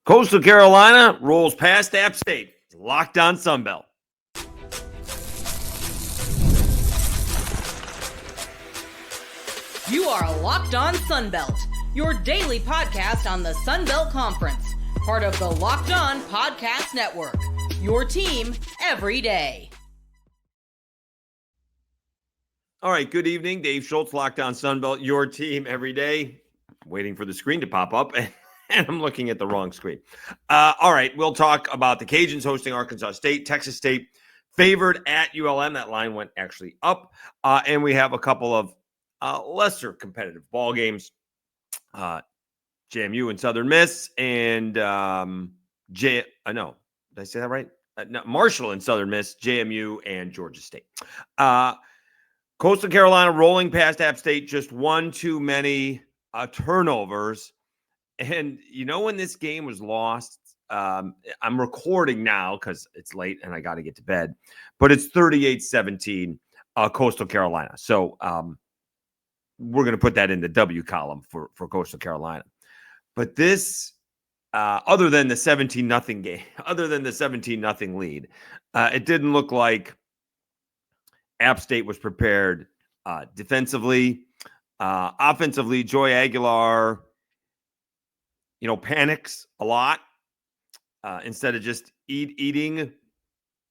Coastal Carolina rolls past App State. Locked on Sunbelt. You are Locked on Sunbelt, your daily podcast on the Sunbelt Conference, part of the Locked on Podcast Network, your team every day. All right, good evening. Dave Schultz, Locked on Sunbelt, your team every day. I'm waiting for the screen to pop up, and I'm looking at the wrong screen. All right, we'll talk about the Cajuns hosting Arkansas State, Texas State favored at ULM. That line went actually up, and we have a couple of lesser competitive ball games. JMU and Southern Miss, and did I say that right? No, Marshall and Southern Miss, JMU and Georgia State. Coastal Carolina rolling past App State, just one too many turnovers. And when this game was lost, I'm recording now because it's late and I got to get to bed, but it's 38-17 Coastal Carolina. So we're going to put that in the W column for Coastal Carolina. But this, other than the 17-0 game, other than the 17-0 lead, it didn't look like App State was prepared defensively. Offensively, Joy Aguilar, panics a lot instead of just eating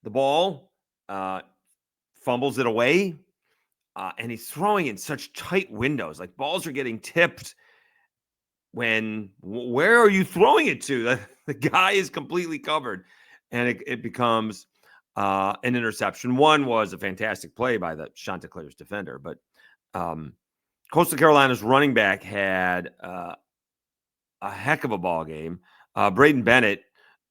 the ball, fumbles it away, and he's throwing in such tight windows. Like, balls are getting tipped where are you throwing it to? The guy is completely covered, and it becomes an interception. One was a fantastic play by the Chanticleers defender, but Coastal Carolina's running back had a heck of a ball game. Braden Bennett,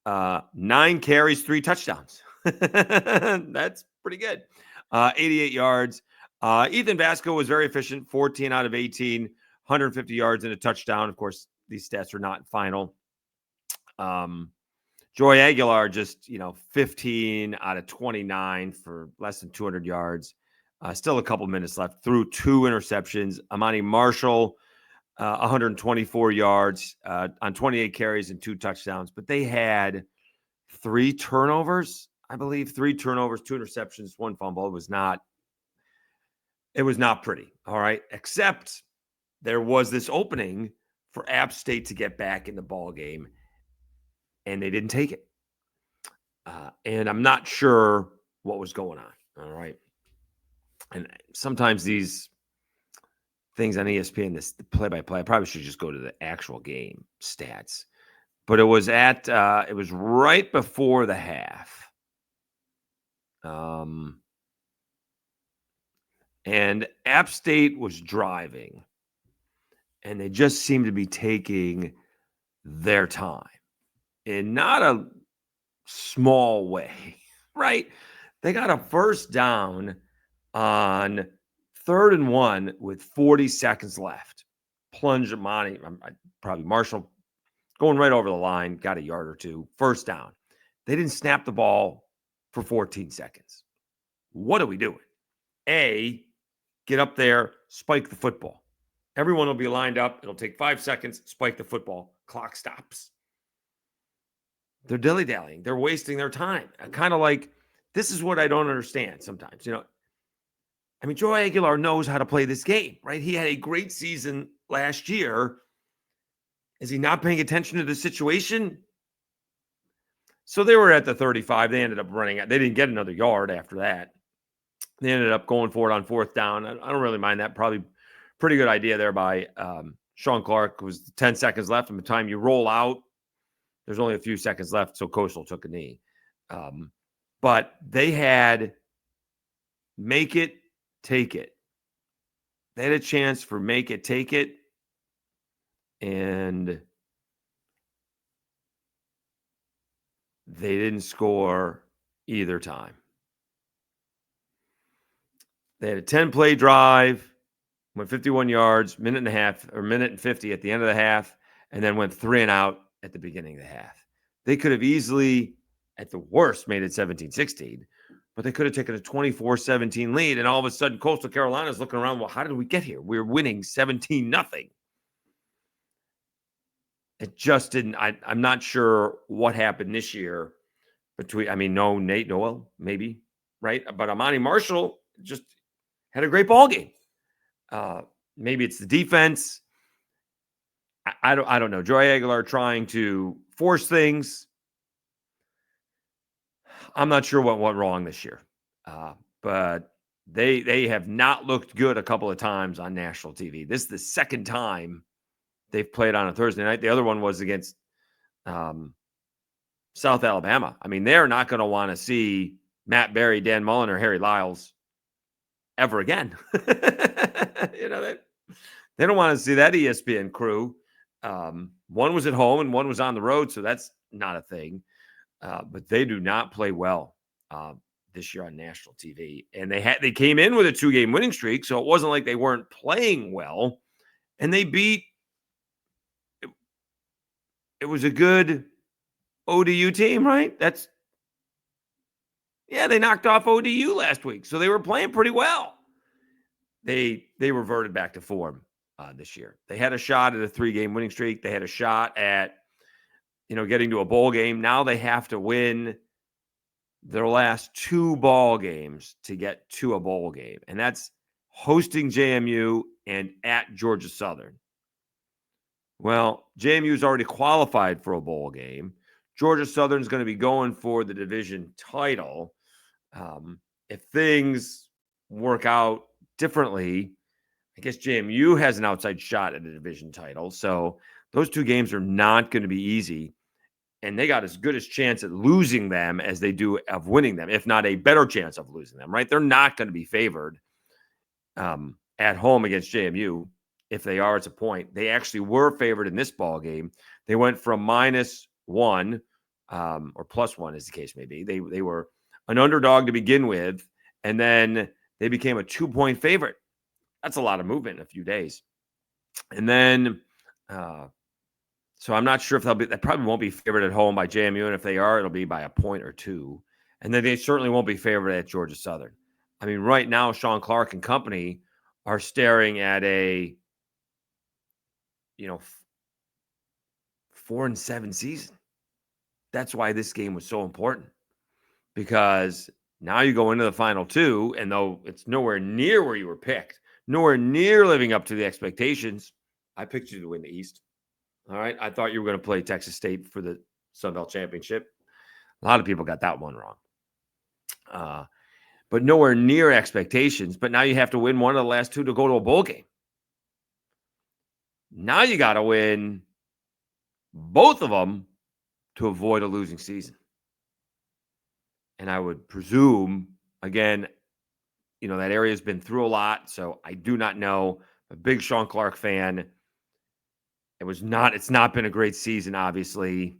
9 carries, 3 touchdowns. That's pretty good. 88 yards. Ethan Vasco was very efficient, 14 out of 18, 150 yards and a touchdown. Of course, these stats are not final. Joy Aguilar just, 15 out of 29 for less than 200 yards. Still a couple minutes left. Threw 2 interceptions. Amani Marshall, 124 yards on 28 carries and 2 touchdowns. But they had 3 turnovers, I believe. 3 turnovers, 2 interceptions, 1 fumble. It was not pretty, all right? Except there was this opening for App State to get back in the ball game, and they didn't take it. And I'm not sure what was going on, all right? And sometimes these things on ESPN, the play-by-play, I probably should just go to the actual game stats. But it was it was right before the half. And App State was driving, and they just seemed to be taking their time in not a small way, right? They got a first down on 3rd and 1 with 40 seconds left. Plunge Amani, probably Marshall, going right over the line, got a yard or 2. First down. They didn't snap the ball for 14 seconds. What are we doing? A, get up there, spike the football. Everyone will be lined up. It'll take 5 seconds, spike the football. Clock stops. They're dilly-dallying. They're wasting their time. Kind of like, this is what I don't understand sometimes. Joy Aguilar knows how to play this game, right? He had a great season last year. Is he not paying attention to the situation? So they were at the 35. They ended up running out. They didn't get another yard after that. They ended up going for it on 4th down. I don't really mind that. Probably pretty good idea there by Sean Clark. It was 10 seconds left. From the time you roll out, there's only a few seconds left, so Coastal took a knee. But they had make it, take it. They had a chance for make it, take it. And they didn't score either time. They had a 10-play drive, went 51 yards, minute and 50 at the end of the half, and then went 3 and out at the beginning of the half. They could have easily, at the worst, made it 17-16, but they could have taken a 24-17 lead, and all of a sudden Coastal Carolina is looking around, well, how did we get here? We're winning 17-0. It just didn't. I'm not sure what happened this year no Nate Noel, maybe, right? But Amani Marshall just had a great ball game. Maybe it's the defense. I don't know. Joey Aguilar trying to force things. I'm not sure what went wrong this year, but they have not looked good a couple of times on national TV. This is the second time they've played on a Thursday night. The other one was against South Alabama. I mean, they're not going to want to see Matt Berry, Dan Mullen, or Harry Lyles ever again. They don't want to see that ESPN crew. One was at home and one was on the road, so that's not a thing. But they do not play well this year on national TV. And they came in with a 2-game winning streak, so it wasn't like they weren't playing well. And they beat. It was a good ODU team, right? They knocked off ODU last week, so they were playing pretty well. They reverted back to form this year. They had a shot at a 3-game winning streak. They had a shot at getting to a bowl game. Now they have to win their last 2 ball games to get to a bowl game, and that's hosting JMU and at Georgia Southern. Well, JMU's already qualified for a bowl game. Georgia Southern's going to be going for the division title. If things work out differently, I guess JMU has an outside shot at a division title. So those 2 games are not going to be easy. And they got as good a chance at losing them as they do of winning them, if not a better chance of losing them, right? They're not going to be favored at home against JMU. If they are, it's a point. They actually were favored in this ball game. They went from -1 or +1, as the case may be. They were an underdog to begin with, and then they became a 2-point favorite. That's a lot of movement in a few days. And then, so I'm not sure if they probably won't be favored at home by JMU, and if they are, it'll be by a point or 2. And then they certainly won't be favored at Georgia Southern. I mean, right now, Sean Clark and company are staring at a 4-7 season. That's why this game was so important, because now you go into the final 2, and though it's nowhere near where you were picked, nowhere near living up to the expectations, I picked you to win the East. All right. I thought you were going to play Texas State for the Sun Belt Championship. A lot of people got that one wrong. But nowhere near expectations. But now you have to win one of the last 2 to go to a bowl game. Now you got to win both of them to avoid a losing season. And I would presume, again, that area has been through a lot, so I do not know. I'm a big Sean Clark fan. It's not been a great season, obviously,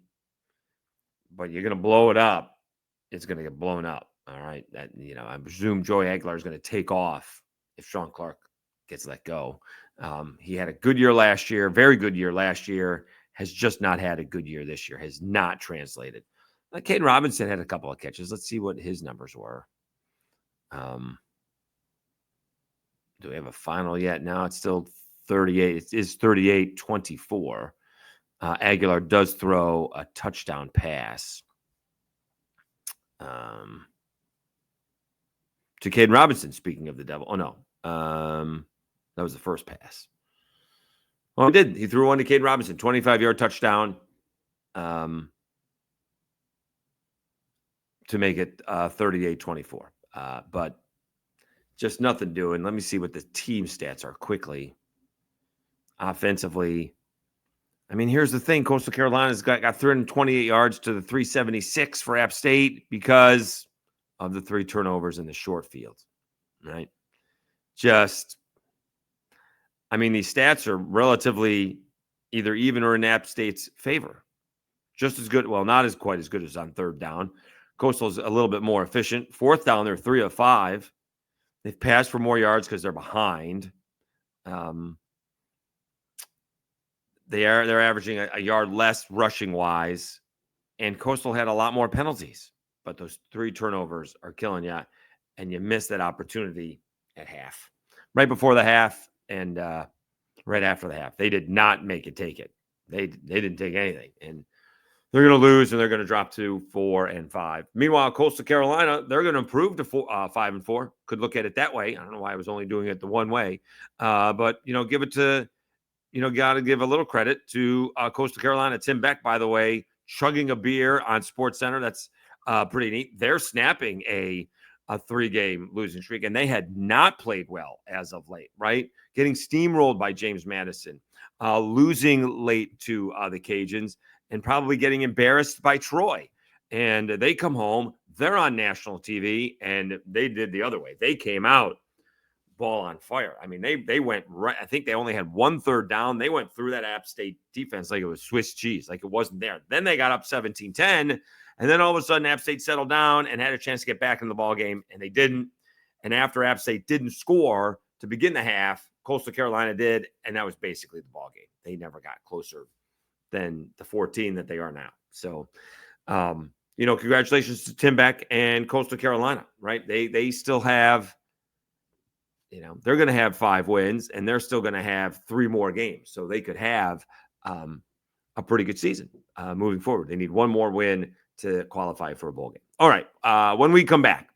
but you're going to blow it up. It's going to get blown up. All right. I presume Joey Aguilar is going to take off if Sean Clark gets let go. He had a good year last year, very good year last year, has just not had a good year this year, has not translated. Caden Robinson had a couple of catches. Let's see what his numbers were. Do we have a final yet? No, it's still 38. It is 38-24. Aguilar does throw a touchdown pass to Caden Robinson, speaking of the devil. Oh, no. That was the first pass. Oh, he did. He threw one to Caden Robinson, 25-yard touchdown to make it 38-24. But just nothing doing. Let me see what the team stats are quickly. Offensively, I mean, here's the thing. Coastal Carolina's got 328 yards to the 376 for App State because of the 3 turnovers in the short field, right? These stats are relatively either even or in App State's favor. Just as good. Well, not as quite as good as on 3rd down. Coastal's a little bit more efficient. 4th down, they're 3 of 5. They've passed for more yards because they're behind. They're averaging a yard less rushing wise, and Coastal had a lot more penalties. But those 3 turnovers are killing you, and you miss that opportunity at half, right before the half, and right after the half. They did not make it take it. They didn't take anything, and they're going to lose, and they're going to drop to 4-5. Meanwhile, Coastal Carolina, they're going to improve to 5-4. Could look at it that way. I don't know why I was only doing it the one way, but give it to got to give a little credit to Coastal Carolina. Tim Beck, by the way, chugging a beer on Sports Center. That's pretty neat. They're snapping a 3-game losing streak, and they had not played well as of late, right? Getting steamrolled by James Madison, losing late to the Cajuns, and probably getting embarrassed by Troy. And they come home, they're on national TV, and they did the other way. They came out ball on fire. I mean, they went right. I think they only had 1 third down. They went through that App State defense like it was Swiss cheese, like it wasn't there. Then they got up 17-10, and then all of a sudden App State settled down and had a chance to get back in the ball game, and they didn't. And after App State didn't score to begin the half, Coastal Carolina did, and that was basically the ball game. They never got closer than the 14 that they are now. So, congratulations to Tim Beck and Coastal Carolina, right? They still have, they're going to have 5 wins, and they're still going to have 3 more games. So they could have a pretty good season moving forward. They need 1 more win to qualify for a bowl game. All right. When we come back,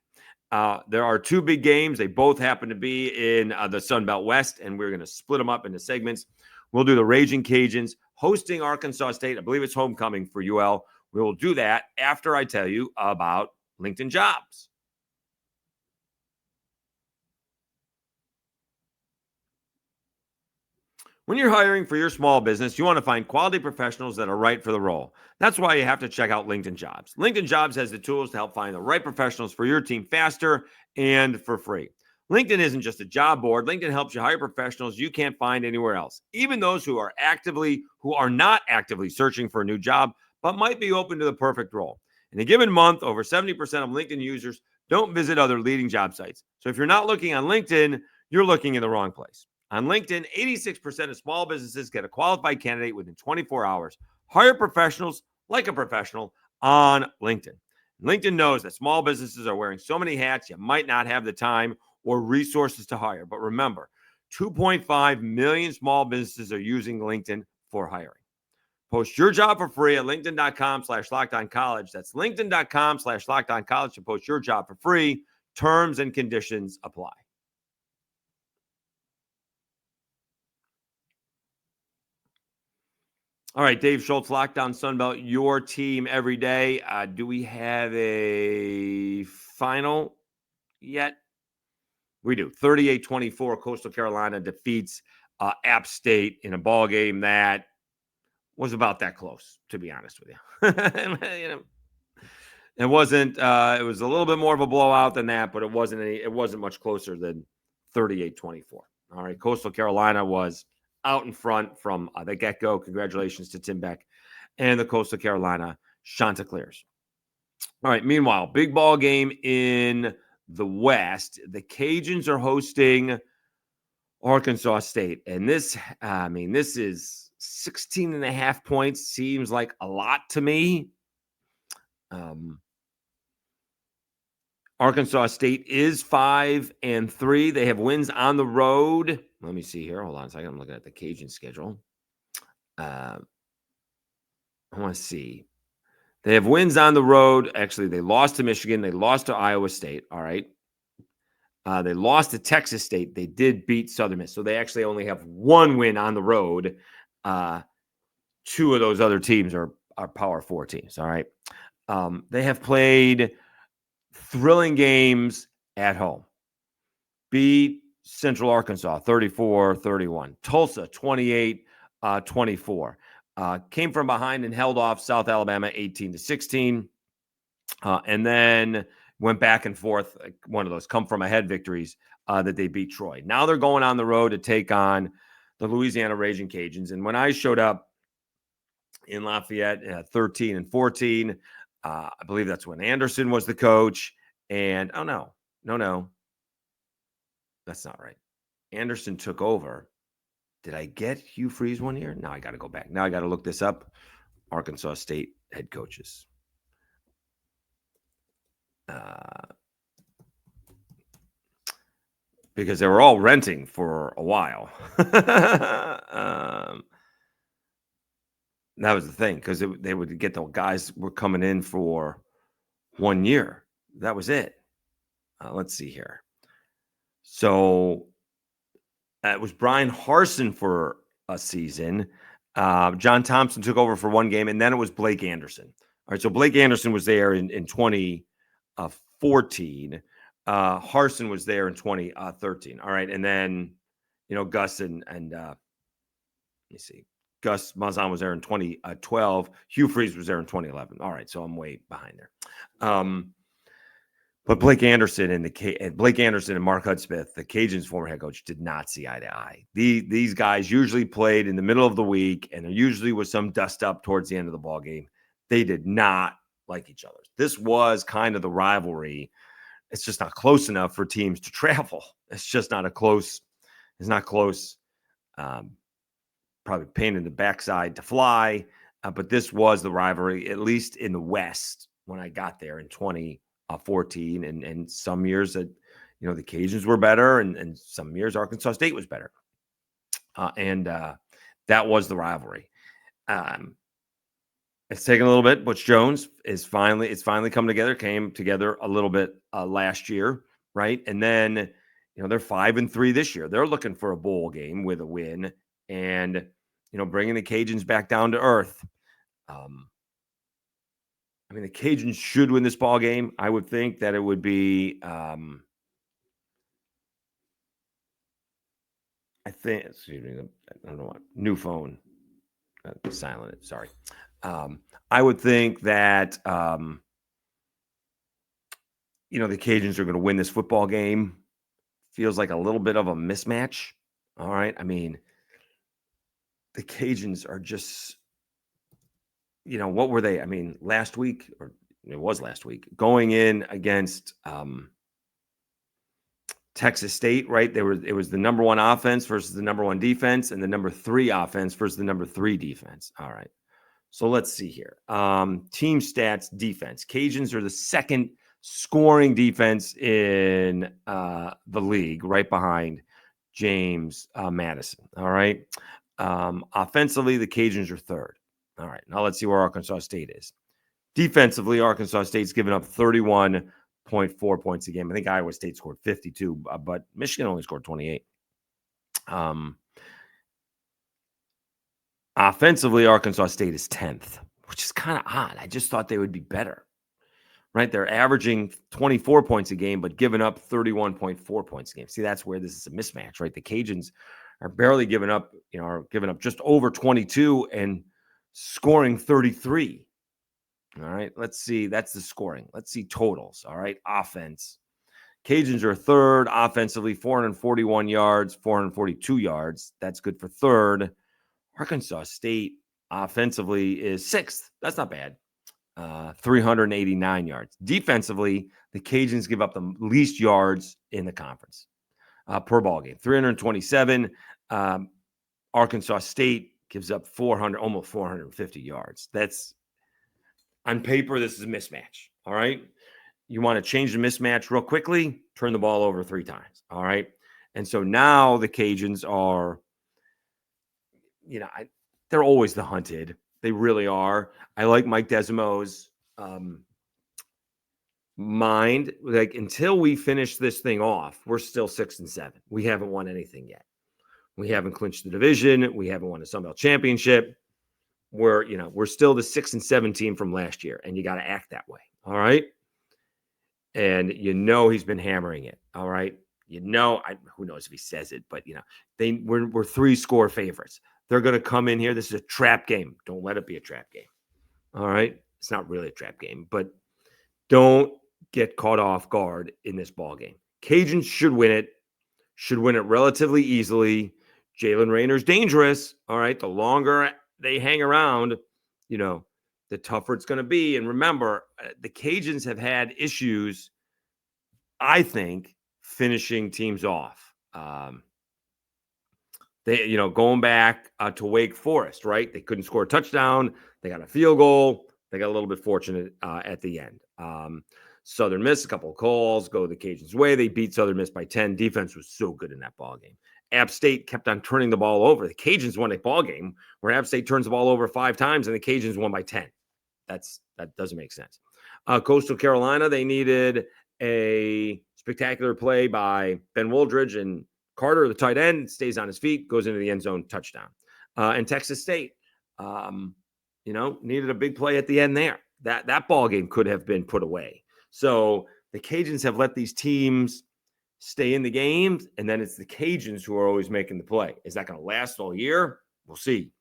there are 2 big games. They both happen to be in the Sun Belt West, and we're going to split them up into segments. We'll do the Raging Cajuns hosting Arkansas State. I believe it's homecoming for UL. We will do that after I tell you about LinkedIn Jobs. When you're hiring for your small business, you want to find quality professionals that are right for the role. That's why you have to check out LinkedIn Jobs. LinkedIn Jobs has the tools to help find the right professionals for your team faster and for free. LinkedIn isn't just a job board. LinkedIn helps you hire professionals you can't find anywhere else, even those who are not actively searching for a new job, but might be open to the perfect role. In a given month, over 70% of LinkedIn users don't visit other leading job sites. So if you're not looking on LinkedIn, you're looking in the wrong place. On LinkedIn, 86% of small businesses get a qualified candidate within 24 hours. Hire professionals like a professional on LinkedIn. LinkedIn knows that small businesses are wearing so many hats, you might not have the time or resources to hire. But remember, 2.5 million small businesses are using LinkedIn for hiring. Post your job for free at linkedin.com/lockedoncollege. That's linkedin.com/lockedoncollege to post your job for free. Terms and conditions apply. All right, Dave Schultz, Lockdown Sunbelt, your team every day. Do we have a final yet? We do. 38-24, Coastal Carolina defeats App State in a ball game that was about that close, to be honest with you. It wasn't. It was a little bit more of a blowout than that, but it wasn't much closer than 38-24. All right, Coastal Carolina was out in front from the get-go. Congratulations to Tim Beck and the Coastal Carolina Chanticleers. All right, meanwhile, big ball game in the West. The Cajuns are hosting Arkansas State. And this is 16.5 points. Seems like a lot to me. Arkansas State is 5-3. They have wins on the road. Let me see here. Hold on a second. I'm looking at the Cajun schedule. I want to see. They have wins on the road. Actually, they lost to Michigan. They lost to Iowa State. All right. They lost to Texas State. They did beat Southern Miss. So they actually only have 1 win on the road. 2 of those other teams are Power 4 teams. All right. They have played thrilling games at home. Beat Central Arkansas 34-31. Tulsa 28-24. Came from behind and held off South Alabama 18-16. And then went back and forth, like one of those come from ahead victories that they beat Troy. Now they're going on the road to take on the Louisiana Raging Cajuns. And when I showed up in Lafayette 13-14, I believe that's when Anderson was the coach. And no, that's not right. Anderson took over. Did I get Hugh Freeze one year? Now I got to go back. Now I got to look this up. Arkansas State head coaches. Because they were all renting for a while. That was the thing, because they would get the guys were coming in for 1 year. That was it. Let's see here. So it was Brian Harsin for a season. John Thompson took over for 1 game, and then it was Blake Anderson. All right, so Blake Anderson was there in 2014. Harsin was there in 2013. All right, and then Gus and let me see. Gus Malzahn was there in 2012. Hugh Freeze was there in 2011. All right, so I'm way behind there. But Blake Anderson and Mark Hudspeth, the Cajuns' former head coach, did not see eye to eye. These guys usually played in the middle of the week, and there usually was some dust up towards the end of the ball game. They did not like each other. This was kind of the rivalry. It's just not close enough for teams to travel. It's just not close. It's not close. Probably pain in the backside to fly. But this was the rivalry, at least in the West, when I got there in 2014. And some years that, the Cajuns were better, and some years Arkansas State was better. And that was the rivalry. It's taken a little bit. Butch Jones it's finally come together, came together a little bit last year, right? And then, they're 5-3 this year. They're looking for a bowl game with a win, and, bringing the Cajuns back down to earth. The Cajuns should win this ball game. I would think that it would be, excuse me, I don't know what, new phone. Silent it, sorry. I would think that, the Cajuns are going to win this football game. Feels like a little bit of a mismatch. All right. The Cajuns are just, what were they? Last week, or it was last week, going in against Texas State, right? It was the number 1 offense versus the number 1 defense, and the number 3 offense versus the number 3 defense. All right. So let's see here. Team stats, defense. Cajuns are the second scoring defense in the league, right behind James Madison. All right. Offensively, the Cajuns are 3rd. All right. Now let's see where Arkansas State is. Defensively, Arkansas State's given up 31.4 points a game. I think Iowa State scored 52, but Michigan only scored 28. Offensively, Arkansas State is 10th, which is kind of odd. I just thought they would be better, right? They're averaging 24 points a game, but giving up 31.4 points a game. See, that's where this is a mismatch, right? The Cajuns are barely giving up, are giving up just over 22 and scoring 33. All right, let's see. That's the scoring. Let's see totals. All right, offense. Cajuns are 3rd offensively, 441 yards, 442 yards. That's good for 3rd. Arkansas State offensively is 6th. That's not bad. 389 yards. Defensively, the Cajuns give up the least yards in the conference per ball game. 327. Arkansas State gives up 400, almost 450 yards. That's, on paper, this is a mismatch. All right. You want to change the mismatch real quickly, turn the ball over 3 times. All right. And so now the Cajuns are, they're always the hunted. They really are. I like Mike Desimo's mind. Like, until we finish this thing off, we're still 6-7. We haven't won anything yet. We haven't clinched the division. We haven't won a Sun Belt championship. We're still the 6-7 team from last year, and you got to act that way. All right. And he's been hammering it. All right. Who knows if he says it, but we're 3-score favorites. They're going to come in here. This is a trap game. Don't let it be a trap game. All right. It's not really a trap game, but don't get caught off guard in this ball game. Cajuns should win it relatively easily. Jalen Raynor's dangerous. All right. The longer they hang around, the tougher it's going to be. And remember, the Cajuns have had issues, I think, finishing teams off. They, going back to Wake Forest, right? They couldn't score a touchdown. They got a field goal. They got a little bit fortunate at the end. Southern Miss, a couple of calls, go the Cajuns' way. They beat Southern Miss by 10. Defense was so good in that ball game. App State kept on turning the ball over. The Cajuns won a ball game where App State turns the ball over 5 times and the Cajuns won by 10. That doesn't make sense. Coastal Carolina, they needed a spectacular play by Ben Woldridge, and Carter, the tight end, stays on his feet, goes into the end zone, touchdown. And Texas State, needed a big play at the end there. That ball game could have been put away. So the Cajuns have let these teams stay in the games, and then it's the Cajuns who are always making the play. Is that going to last all year? We'll see.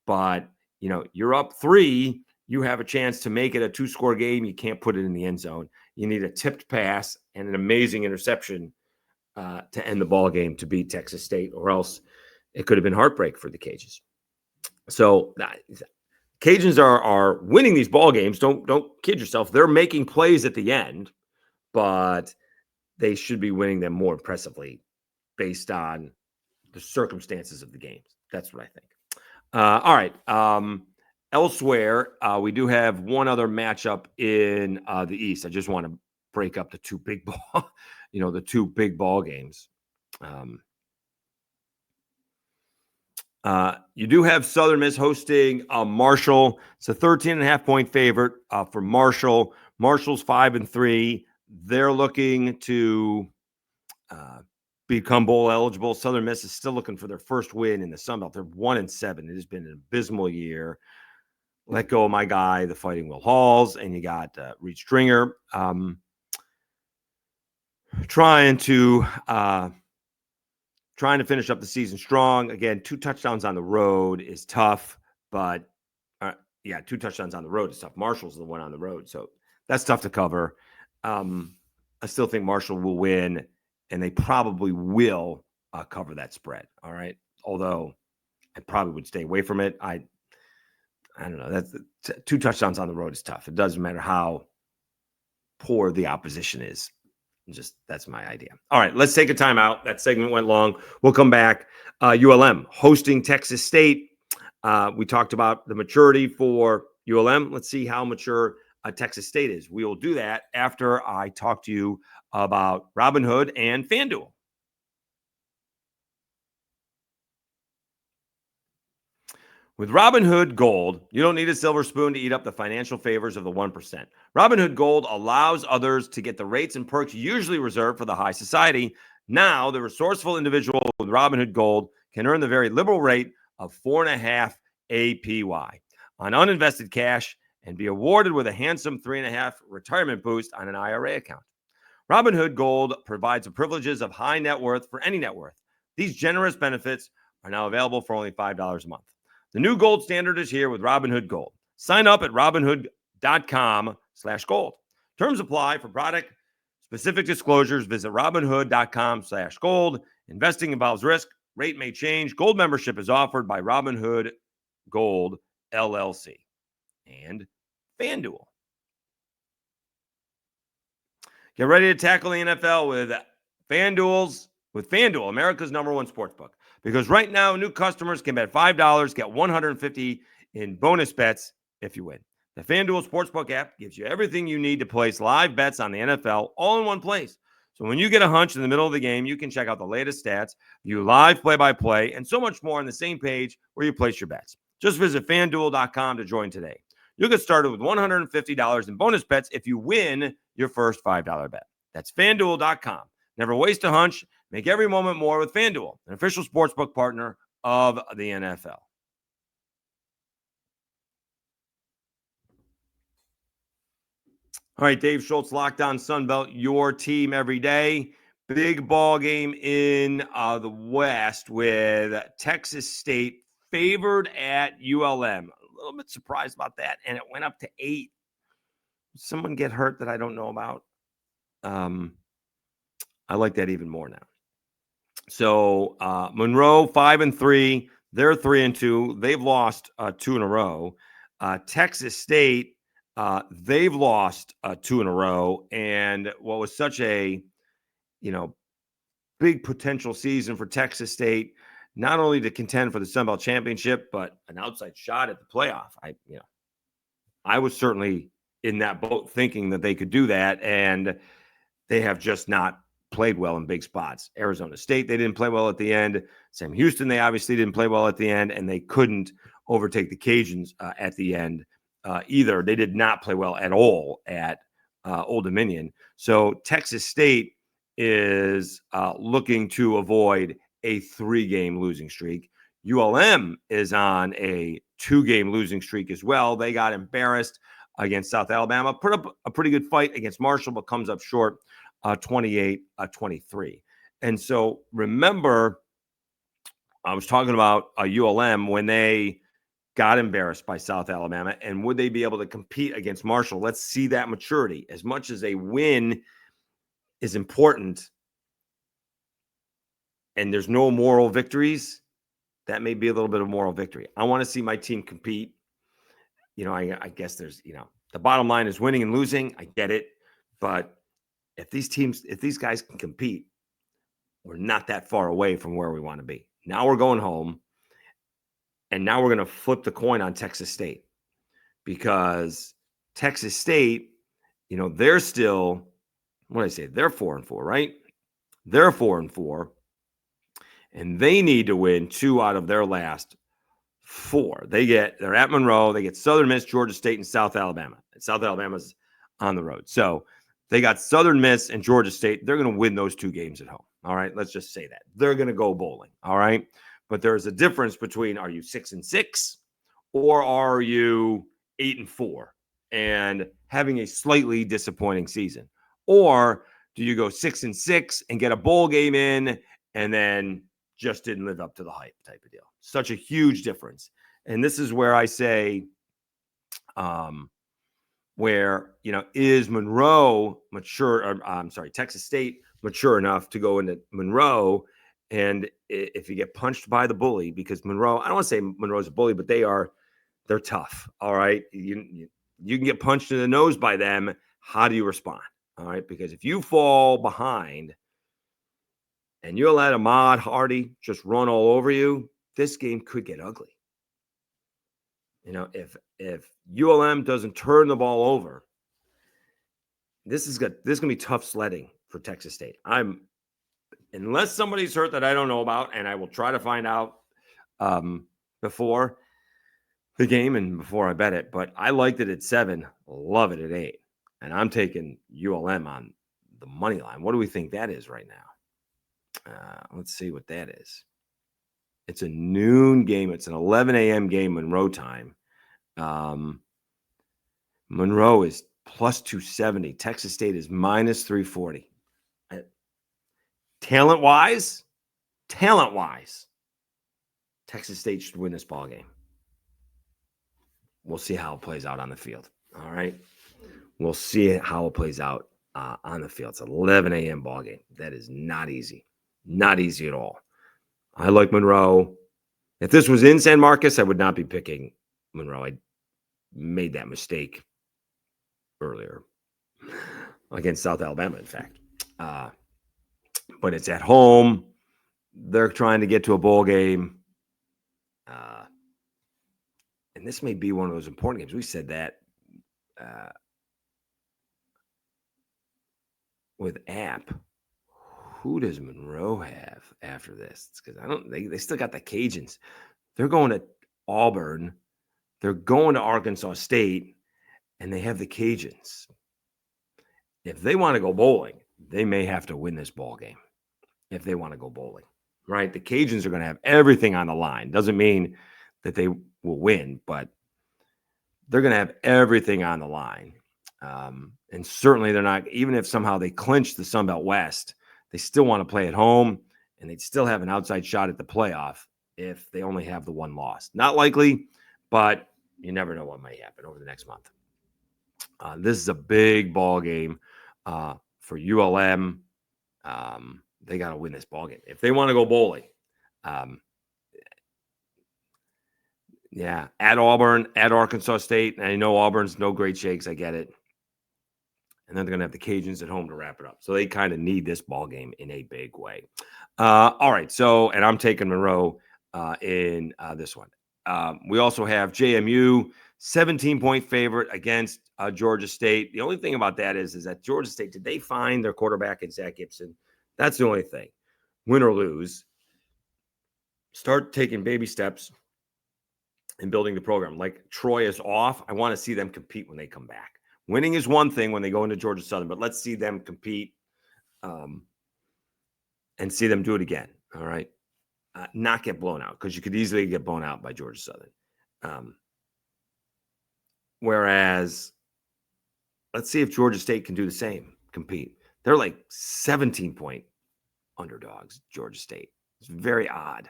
But, you're up 3. You have a chance to make it a 2-score game. You can't put it in the end zone. You need a tipped pass and an amazing interception to end the ball game to beat Texas State, or else it could have been heartbreak for the Cajuns. So Cajuns are winning these ball games. Don't kid yourself. They're making plays at the end, but they should be winning them more impressively based on the circumstances of the games. That's what I think. All right. Elsewhere, we do have one other matchup in the East. I just want to break up the 2 big ball, the 2 big ball games. You do have Southern Miss hosting Marshall. It's a 13.5-point favorite for Marshall. Marshall's 5-3. They're looking to become bowl eligible. Southern Miss is still looking for their first win in the Sun Belt. They're 1-7. It has been an abysmal year. Let go of my guy, the Fighting Will Halls, and you got Reed Stringer trying to finish up the season strong. Again, 2 touchdowns on the road is tough, but 2 touchdowns on the road is tough. Marshall's the one on the road, so that's tough to cover. I still think Marshall will win, and they probably will cover that spread. All right, although I probably would stay away from it. I don't know. That's 2 touchdowns on the road is tough. It doesn't matter how poor the opposition is. That's my idea. All right, let's take a timeout. That segment went long. We'll come back. ULM hosting Texas State. We talked about the maturity for ULM. Let's see how mature Texas State is. We will do that after I talk to you about Robinhood and FanDuel. With Robinhood Gold, you don't need a silver spoon to eat up the financial favors of the 1%. Robinhood Gold allows others to get the rates and perks usually reserved for the high society. Now, the resourceful individual with Robinhood Gold can earn the very liberal rate of 4.5 APY on uninvested cash and be awarded with a handsome 3.5 retirement boost on an IRA account. Robinhood Gold provides the privileges of high net worth for any net worth. These generous benefits are now available for only $5 a month. The new gold standard is here with Robinhood Gold. Sign up at Robinhood.com/gold. Terms apply. For product specific disclosures, visit Robinhood.com/gold. Investing involves risk. Rate may change. Gold membership is offered by Robinhood Gold LLC and FanDuel. Get ready to tackle the NFL with FanDuel, America's #1 sportsbook. Because right now, new customers can bet $5, get $150 in bonus bets if you win. The FanDuel Sportsbook app gives you everything you need to place live bets on the NFL all in one place. So when you get a hunch in the middle of the game, you can check out the latest stats, view live play-by-play, and so much more on the same page where you place your bets. Just visit FanDuel.com to join today. You'll get started with $150 in bonus bets if you win your first $5 bet. That's FanDuel.com. Never waste a hunch. Make every moment more with FanDuel, an official sportsbook partner of the NFL. All right, Dave Schultz, Locked On Sunbelt, your team every day. Big ball game in the West with Texas State favored at ULM. A little bit surprised about that, and it went up to 8. Someone get hurt that I don't know about? I like that even more now. So Monroe 5-3, they're 3-2. They've lost 2 in a row. Texas State, they've lost 2 in a row. And what was such a big potential season for Texas State, not only to contend for the Sun Belt Championship, but an outside shot at the playoff. I was certainly in that boat thinking that they could do that, and they have just not played well in big spots. Arizona State, they didn't play well at the end. Sam Houston, they obviously didn't play well at the end, and they couldn't overtake the Cajuns at the end either. They did not play well at all at Old Dominion. So Texas State is looking to avoid a 3-game losing streak. ULM is on a 2-game losing streak as well. They got embarrassed against South Alabama, put up a pretty good fight against Marshall, but comes up short 28-23. And so remember, I was talking about ULM when they got embarrassed by South Alabama, and would they be able to compete against Marshall? Let's see that maturity. As much as a win is important, and there's no moral victories, that may be a little bit of moral victory. I want to see my team compete. I guess there's, the bottom line is winning and losing. I get it. But if these guys can compete, we're not that far away from where we want to be. Now we're going home, and now we're going to flip the coin on Texas State, because Texas State, they're still, what did I say? They're 4-4, right? They're 4-4, and they need to win 2 out of their last 4. They're at Monroe. They get Southern Miss, Georgia State, and South Alabama. And South Alabama's on the road. So they got Southern Miss and Georgia State. They're going to win those 2 games at home. All right. Let's just say that. They're going to go bowling. All right. But there's a difference between, are you 6-6 or are you 8-4 and having a slightly disappointing season? Or do you go 6-6 and get a bowl game in and then just didn't live up to the hype type of deal? Such a huge difference. And this is where I say, is Monroe mature? Texas State mature enough to go into Monroe? And if you get punched by the bully, because Monroe, I don't want to say Monroe's a bully, but they're tough. All right. You can get punched in the nose by them. How do you respond? All right. Because if you fall behind and you'll let Ahmad Hardy just run all over you, this game could get ugly. If ULM doesn't turn the ball over, this is going to be tough sledding for Texas State. Unless somebody's hurt that I don't know about, and I will try to find out before the game and before I bet it. But I liked it at 7, love it at 8, and I'm taking ULM on the money line. What do we think that is right now? Let's see what that is. It's a noon game. It's an 11 a.m. game Monroe time. Monroe is plus 270. Texas State is minus 340. Talent-wise, Texas State should win this ball game. We'll see how it plays out on the field. All right. We'll see how it plays out on the field. It's an 11 a.m. ball game. That is not easy. Not easy at all. I like Monroe. If this was in San Marcos, I would not be picking Monroe. I made that mistake earlier against South Alabama, in fact. But it's at home. They're trying to get to a bowl game. And this may be one of those important games. We said that with App. Who does Monroe have after this? Because they still got the Cajuns. They're going to Auburn. They're going to Arkansas State, and they have the Cajuns. If they want to go bowling, they may have to win this ball game. If they want to go bowling, right? The Cajuns are going to have everything on the line. Doesn't mean that they will win, but they're going to have everything on the line. And certainly they're not, even if somehow they clinch the Sun Belt West, they still want to play at home, and they'd still have an outside shot at the playoff if they only have the one loss. Not likely, but you never know what might happen over the next month. This is a big ball game for ULM. They got to win this ball game if they want to go bowling. At Auburn, at Arkansas State. And I know Auburn's no great shakes. I get it. And then they're going to have the Cajuns at home to wrap it up. So they kind of need this ball game in a big way. All right. So, and I'm taking Monroe in this one. We also have JMU, 17-point favorite against Georgia State. The only thing about that is that Georgia State, did they find their quarterback in Zach Gibson? That's the only thing. Win or lose, start taking baby steps in building the program. Like Troy is off. I want to see them compete when they come back. Winning is one thing when they go into Georgia Southern, but let's see them compete and see them do it again. All right. Not get blown out, because you could easily get blown out by Georgia Southern. Whereas, let's see if Georgia State can do the same, compete. They're like 17-point underdogs, Georgia State. It's very odd.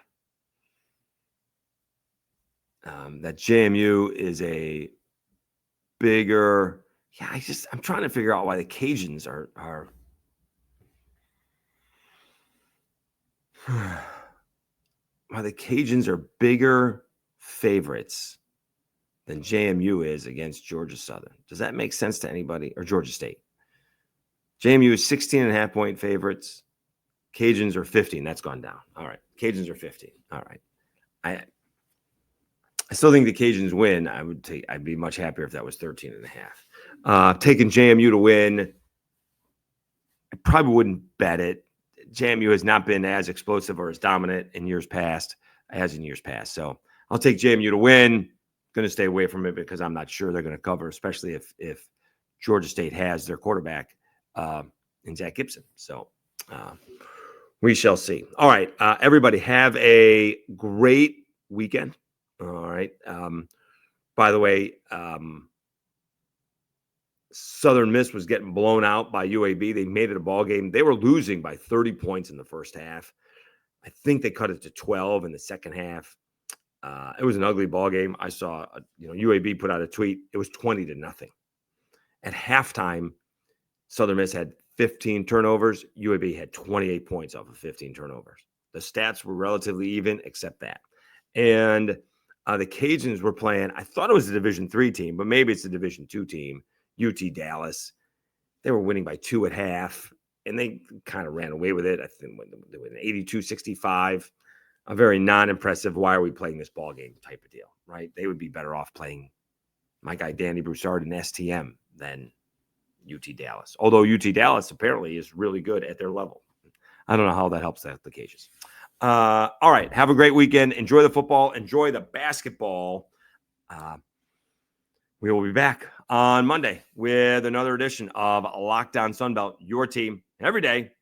That JMU is a bigger, I'm trying to figure out why the Cajuns are why the Cajuns are bigger favorites than JMU is against Georgia Southern. Does that make sense to anybody? Or Georgia State? JMU is 16.5 point favorites. Cajuns are 15. That's gone down. All right. Cajuns are 15. All right. I still think the Cajuns win. I'd be much happier if that was 13.5. Taking JMU to win, I probably wouldn't bet it. JMU has not been as explosive or as dominant in years past as in years past. So I'll take JMU to win. Going to stay away from it because I'm not sure they're going to cover, especially if Georgia State has their quarterback in Zach Gibson. So we shall see. All right, everybody, have a great weekend. All right. By the way, Southern Miss was getting blown out by UAB. They made it a ball game. They were losing by 30 points in the first half. I think they cut it to 12 in the second half. It was an ugly ball game. I saw, UAB put out a tweet. It was 20-0. At halftime, Southern Miss had 15 turnovers. UAB had 28 points off of 15 turnovers. The stats were relatively even, except that. And the Cajuns were playing, I thought it was a Division III team, but maybe it's a Division II team, UT Dallas. They were winning by 2 at half, and they kind of ran away with it. I think they went 82-65. A very non-impressive, why are we playing this ball game type of deal, right? They would be better off playing my guy Danny Broussard in STM than UT Dallas. Although UT Dallas apparently is really good at their level. I don't know how that helps the applications. All right. Have a great weekend. Enjoy the football. Enjoy the basketball. We will be back on Monday with another edition of Locked On Sunbelt, your team every day.